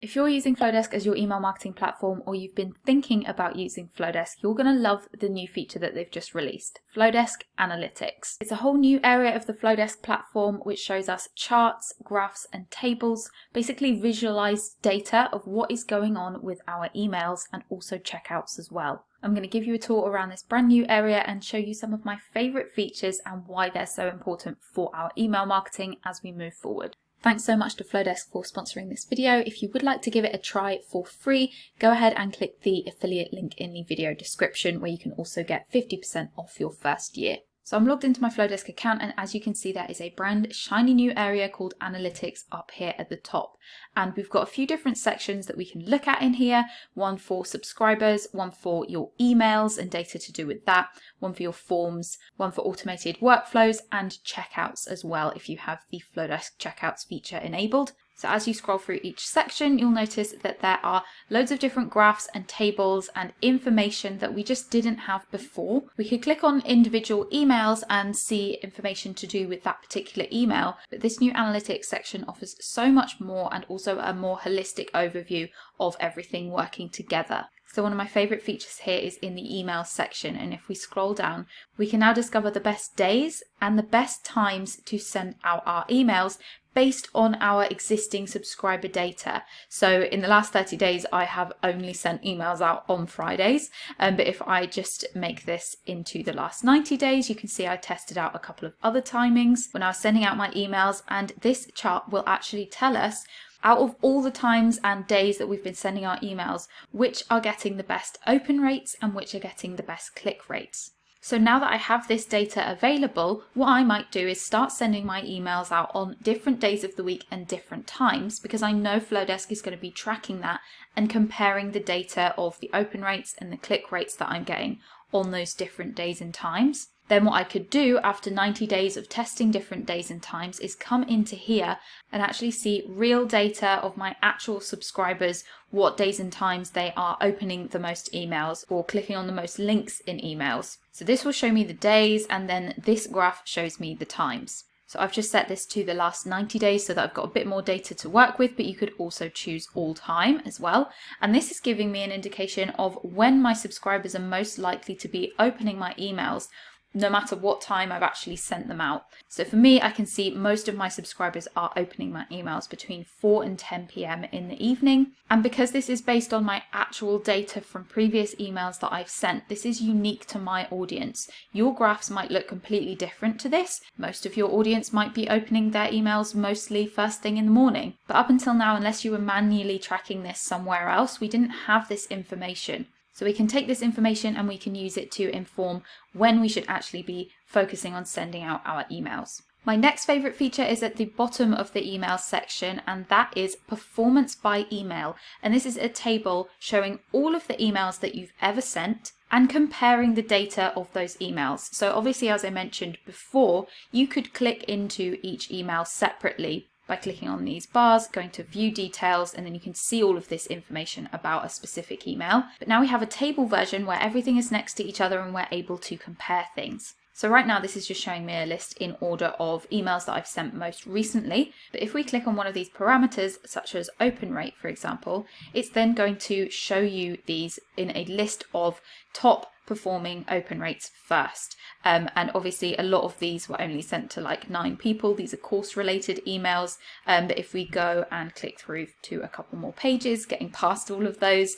If you're using Flodesk as your email marketing platform, or you've been thinking about using Flodesk, you're going to love the new feature that they've just released, Flodesk Analytics. It's a whole new area of the Flodesk platform which shows us charts, graphs and tables, basically visualized data of what is going on with our emails and also checkouts as well. I'm going to give you a tour around this brand new area and show you some of my favorite features and why they're so important for our email marketing as we move forward. Thanks so much to Flodesk for sponsoring this video. If you would like to give it a try for free, go ahead and click the affiliate link in the video description where you can also get 50% off your first year. So I'm logged into my Flodesk account, and as you can see, there is a brand shiny new area called Analytics up here at the top. And we've got a few different sections that we can look at in here. One for subscribers, one for your emails and data to do with that, one for your forms, one for automated workflows and checkouts as well if you have the Flodesk checkouts feature enabled. So as you scroll through each section, you'll notice that there are loads of different graphs and tables and information that we just didn't have before. We could click on individual emails and see information to do with that particular email, but this new analytics section offers so much more and also a more holistic overview of everything working together. So one of my favorite features here is in the email section, and if we scroll down, we can now discover the best days and the best times to send out our emails based on our existing subscriber data. So in the last 30 days, I have only sent emails out on Fridays. But if I just make this into the last 90 days, you can see I tested out a couple of other timings when I was sending out my emails. And this chart will actually tell us, out of all the times and days that we've been sending our emails, which are getting the best open rates and which are getting the best click rates. So now that I have this data available, what I might do is start sending my emails out on different days of the week and different times, because I know Flodesk is going to be tracking that and comparing the data of the open rates and the click rates that I'm getting on those different days and times. Then what I could do after 90 days of testing different days and times is come into here and actually see real data of my actual subscribers, what days and times they are opening the most emails or clicking on the most links in emails. So this will show me the days, and then this graph shows me the times. So I've just set this to the last 90 days so that I've got a bit more data to work with, but you could also choose all time as well. And this is giving me an indication of when my subscribers are most likely to be opening my emails, no matter what time I've actually sent them out. So for me, I can see most of my subscribers are opening my emails between 4 and 10 p.m. in the evening. And because this is based on my actual data from previous emails that I've sent, this is unique to my audience. Your graphs might look completely different to this. Most of your audience might be opening their emails mostly first thing in the morning. But up until now, unless you were manually tracking this somewhere else, we didn't have this information. So we can take this information and we can use it to inform when we should actually be focusing on sending out our emails. My next favorite feature is at the bottom of the email section, and that is performance by email. And this is a table showing all of the emails that you've ever sent and comparing the data of those emails. So obviously, as I mentioned before, you could click into each email separately by clicking on these bars, going to view details, and then you can see all of this information about a specific email. But now we have a table version where everything is next to each other and we're able to compare things. So right now this is just showing me a list in order of emails that I've sent most recently. But if we click on one of these parameters, such as open rate, for example, it's then going to show you these in a list of top performing open rates first. And obviously a lot of these were only sent to like 9 people. These are course related emails. But if we go and click through to a couple more pages, getting past all of those,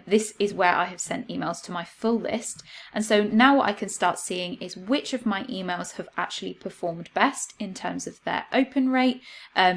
this is where I have sent emails to my full list. And so now what I can start seeing is which of my emails have actually performed best in terms of their open rate.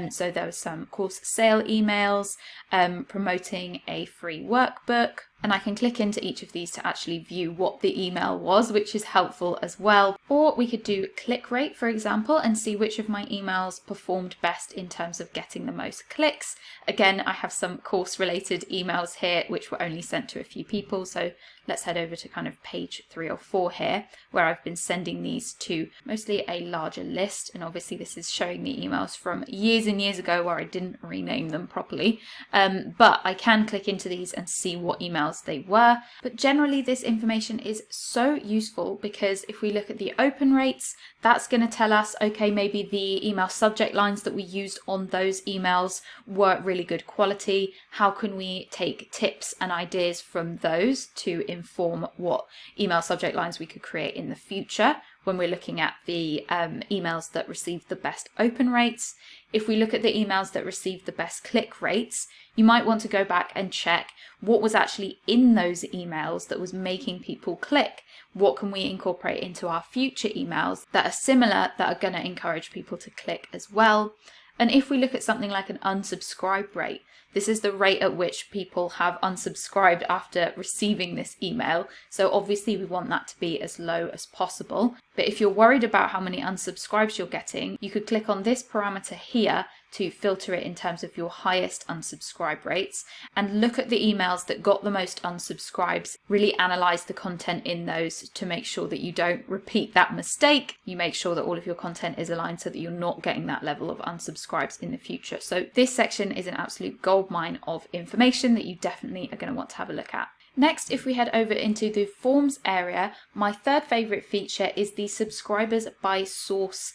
So there were some course sale emails, promoting a free workbook. And I can click into each of these to actually view what the email was, which is helpful as well. Or we could do click rate, for example, and see which of my emails performed best in terms of getting the most clicks. Again, I have some course related emails here, which were only sent to a few people. So let's head over to kind of page 3 or 4 here, where I've been sending these to mostly a larger list. And obviously this is showing me emails from years and years ago where I didn't rename them properly. But I can click into these and see what emails emails they were. But generally this information is so useful because if we look at the open rates, that's going to tell us, okay, maybe the email subject lines that we used on those emails were really good quality. How can we take tips and ideas from those to inform what email subject lines we could create in the future when we're looking at the emails that received the best open rates? If we look at the emails that received the best click rates, you might want to go back and check what was actually in those emails that was making people click. What can we incorporate into our future emails that are similar, that are going to encourage people to click as well? And if we look at something like an unsubscribe rate, this is the rate at which people have unsubscribed after receiving this email. So obviously we want that to be as low as possible. But if you're worried about how many unsubscribes you're getting, you could click on this parameter here to filter it in terms of your highest unsubscribe rates and look at the emails that got the most unsubscribes. Really analyze the content in those to make sure that you don't repeat that mistake. You make sure that all of your content is aligned so that you're not getting that level of unsubscribes in the future. So this section is an absolute goldmine of information that you definitely are going to want to have a look at. Next, if we head over into the forms area, my third favorite feature is the subscribers by source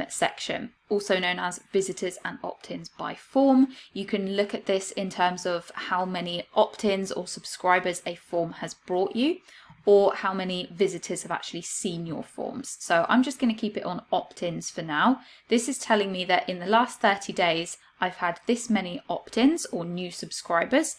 section, also known as visitors and opt-ins by form. You can look at this in terms of how many opt-ins or subscribers a form has brought you, or how many visitors have actually seen your forms. So I'm just going to keep it on opt-ins for now. This is telling me that in the last 30 days, I've had this many opt-ins or new subscribers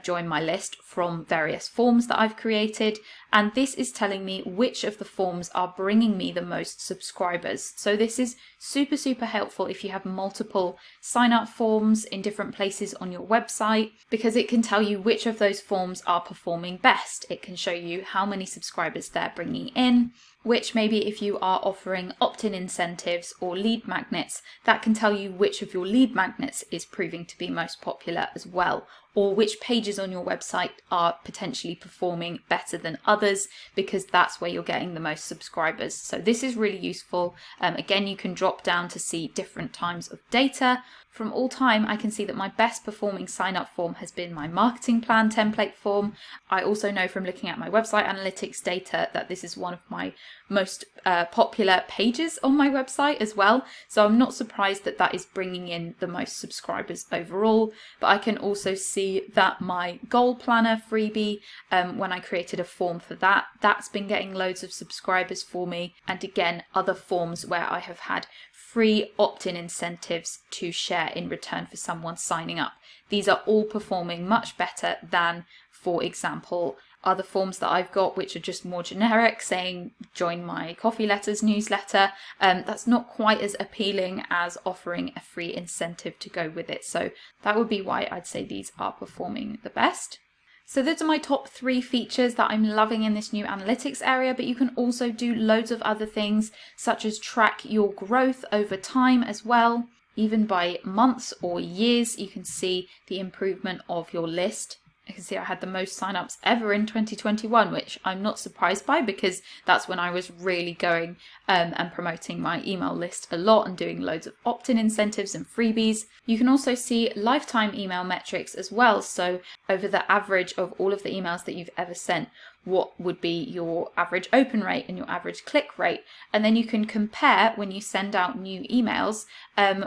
join my list from various forms that I've created. And this is telling me which of the forms are bringing me the most subscribers. So this is super, super helpful if you have multiple sign-up forms in different places on your website, because it can tell you which of those forms are performing best. It can show you how many subscribers they're bringing in, which maybe if you are offering opt-in incentives or lead magnets, that can tell you which of your lead magnets is proving to be most popular as well, or which pages on your website are potentially performing better than others, because that's where you're getting the most subscribers. So this is really useful. Again, you can drop down to see different times of data. From all time, I can see that my best performing sign up form has been my marketing plan template form. I also know from looking at my website analytics data that this is one of my most popular pages on my website as well. So I'm not surprised that that is bringing in the most subscribers overall. But I can also see that my goal planner freebie, when I created a form for that, that's been getting loads of subscribers for me. And again, other forms where I have had free opt-in incentives to share in return for someone signing up. These are all performing much better than, for example, other forms that I've got which are just more generic, saying join my coffee letters newsletter. That's not quite as appealing as offering a free incentive to go with it. So that would be why I'd say these are performing the best. So those are my top 3 features that I'm loving in this new analytics area, but you can also do loads of other things, such as track your growth over time as well. Even by months or years, you can see the improvement of your list. I can see I had the most signups ever in 2021, which I'm not surprised by, because that's when I was really going and promoting my email list a lot and doing loads of opt-in incentives and freebies. You can also see lifetime email metrics as well. So over the average of all of the emails that you've ever sent, what would be your average open rate and your average click rate. And then you can compare when you send out new emails,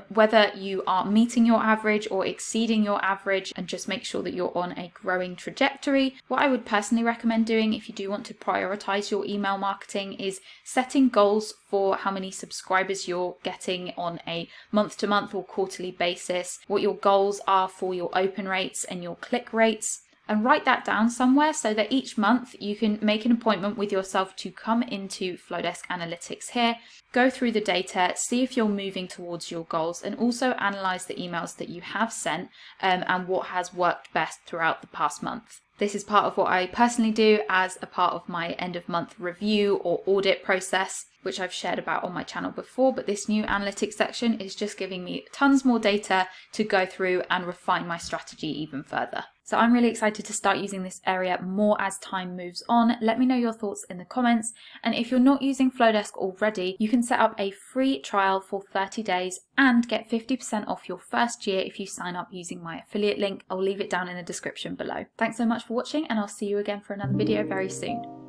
whether you are meeting your average or exceeding your average, and just make sure that you're on a growing trajectory. What I would personally recommend doing if you do want to prioritize your email marketing is setting goals for how many subscribers you're getting on a month-to-month or quarterly basis, what your goals are for your open rates and your click rates. And write that down somewhere so that each month you can make an appointment with yourself to come into Flodesk Analytics here, go through the data, see if you're moving towards your goals, and also analyze the emails that you have sent and what has worked best throughout the past month. This is part of what I personally do as a part of my end of month review or audit process. which I've shared about on my channel before, but this new analytics section is just giving me tons more data to go through and refine my strategy even further. So I'm really excited to start using this area more as time moves on. Let me know your thoughts in the comments. And if you're not using Flodesk already, you can set up a free trial for 30 days and get 50% off your first year if you sign up using my affiliate link. I'll leave it down in the description below. Thanks so much for watching, and I'll see you again for another video very soon.